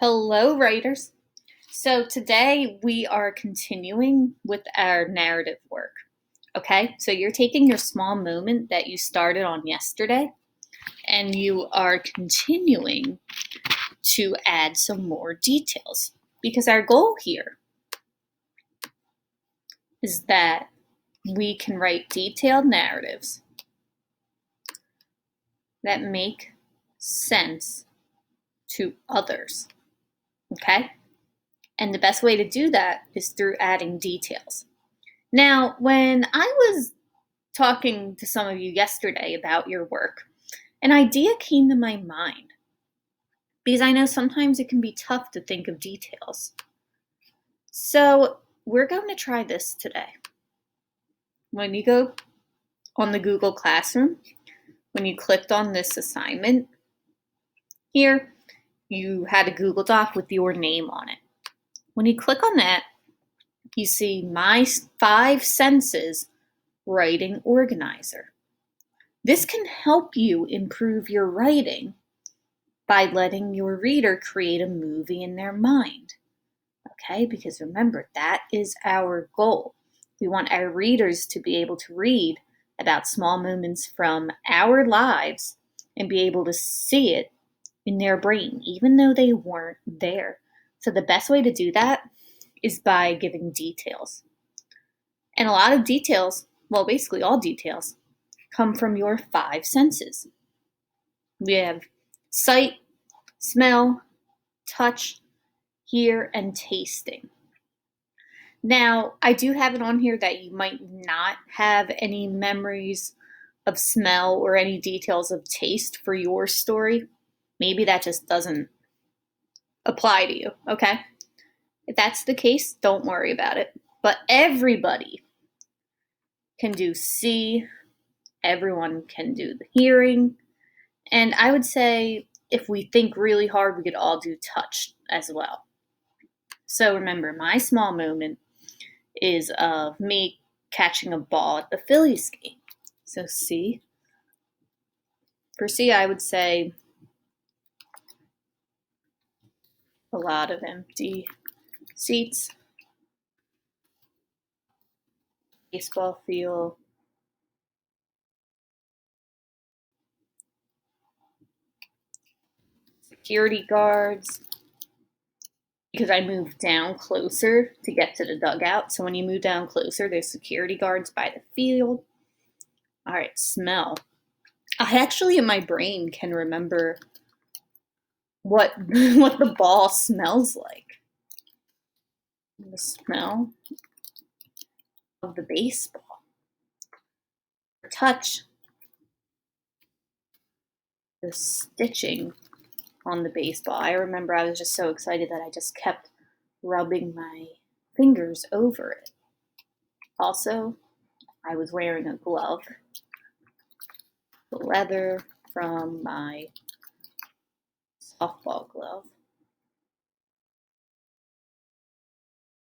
Hello, writers. So today we are continuing with our narrative work. Okay, so you're taking your small moment that you started on yesterday and you are continuing to add some more details because our goal here is that we can write detailed narratives that make sense to others. Okay, and the best way to do that is through adding details. Now, when I was talking to some of you yesterday about your work, an idea came to my mind because I know sometimes it can be tough to think of details. So, we're going to try this today. When you go on the Google Classroom, when you clicked on this assignment here, you had a Google Doc with your name on it. When you click on that, you see My 5 Senses Writing Organizer. This can help you improve your writing by letting your reader create a movie in their mind. Okay, because remember, that is our goal. We want our readers to be able to read about small moments from our lives and be able to see it in their brain, even though they weren't there. So the best way to do that is by giving details. And a lot of details, well, basically all details, come from your 5 senses. We have sight, smell, touch, hear, and tasting. Now, I do have it on here that you might not have any memories of smell or any details of taste for your story. Maybe that just doesn't apply to you, okay? If that's the case, don't worry about it. But everybody can do see, everyone can do the hearing, and I would say if we think really hard, we could all do touch as well. So remember, my small moment is of me catching a ball at the Phillies game. So C. For C, I would say a lot of empty seats, baseball field, security guards, because I moved down closer to get to the dugout. So when you move down closer, there's security guards by the field. All right, smell. I actually in my brain can remember what what the ball smells like. The smell of the baseball. Touch. The stitching on the baseball. I remember I was just so excited that I just kept rubbing my fingers over it. Also, I was wearing a glove, the leather from my softball glove.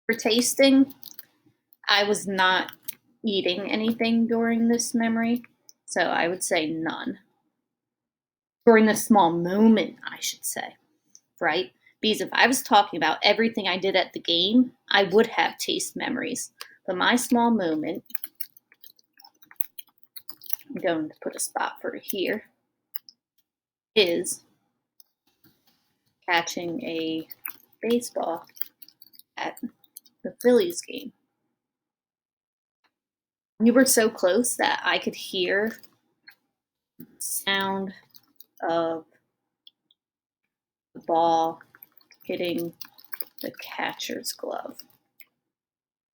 For tasting, I was not eating anything during this memory, so I would say none. During this small moment, I should say, right? Because if I was talking about everything I did at the game, I would have taste memories. But my small moment, I'm going to put a spot for it here, is catching a baseball at the Phillies game. We were so close that I could hear the sound of the ball hitting the catcher's glove.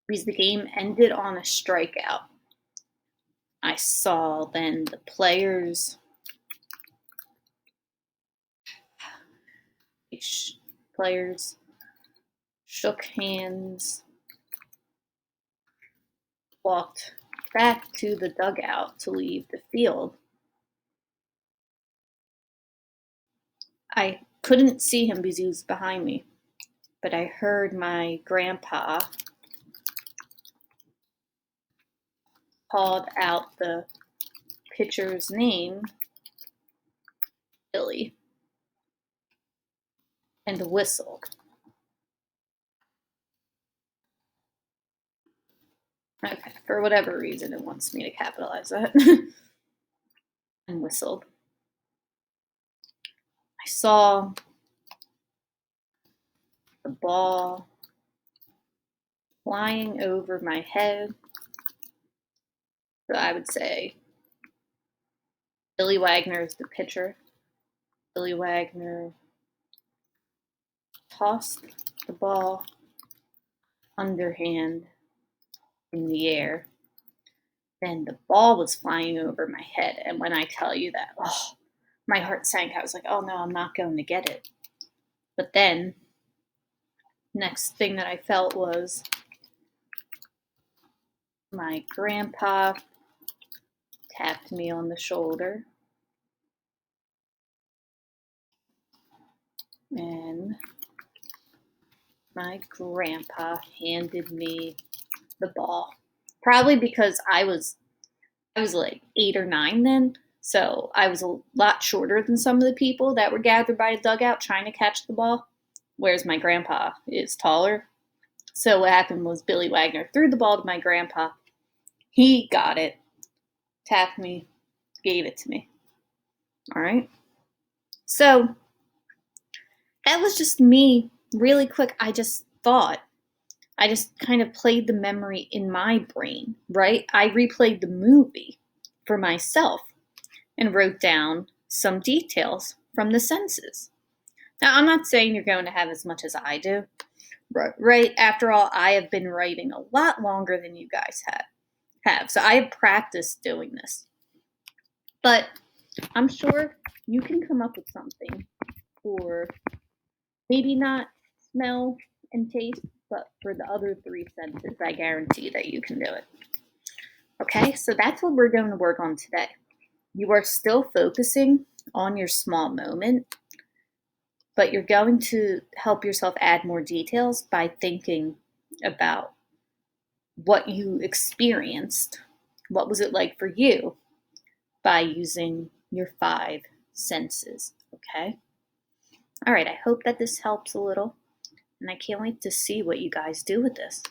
Because the game ended on a strikeout. I saw then the players shook hands, walked back to the dugout to leave the field. I couldn't see him because he was behind me, but I heard my grandpa called out the pitcher's name, Billy. and whistled. Okay, for whatever reason, it wants me to capitalize that. And whistled. I saw the ball flying over my head. So I would say Billy Wagner is the pitcher. Billy Wagner tossed the ball underhand in the air. Then the ball was flying over my head. And when I tell you that, oh, my heart sank. I was like, oh no, I'm not going to get it. But then, next thing that I felt was my grandpa tapped me on the shoulder. And my grandpa handed me the ball. Probably because I was like 8 or 9 then, so I was a lot shorter than some of the people that were gathered by the dugout trying to catch the ball, whereas my grandpa is taller. So what happened was Billy Wagner threw the ball to my grandpa. He got it, tapped me, gave it to me. All right. So that was just me really quick. I just kind of played the memory in my brain, right? I replayed the movie for myself and wrote down some details from the senses. Now, I'm not saying you're going to have as much as I do, right? After all, I have been writing a lot longer than you guys have. So I have practiced doing this. But I'm sure you can come up with something for maybe not smell and taste, but for the other 3 senses, I guarantee that you can do it. Okay, so that's what we're going to work on today. You are still focusing on your small moment, but you're going to help yourself add more details by thinking about what you experienced. What was it like for you by using your 5 senses, okay? All right, I hope that this helps a little, and I can't wait to see what you guys do with this.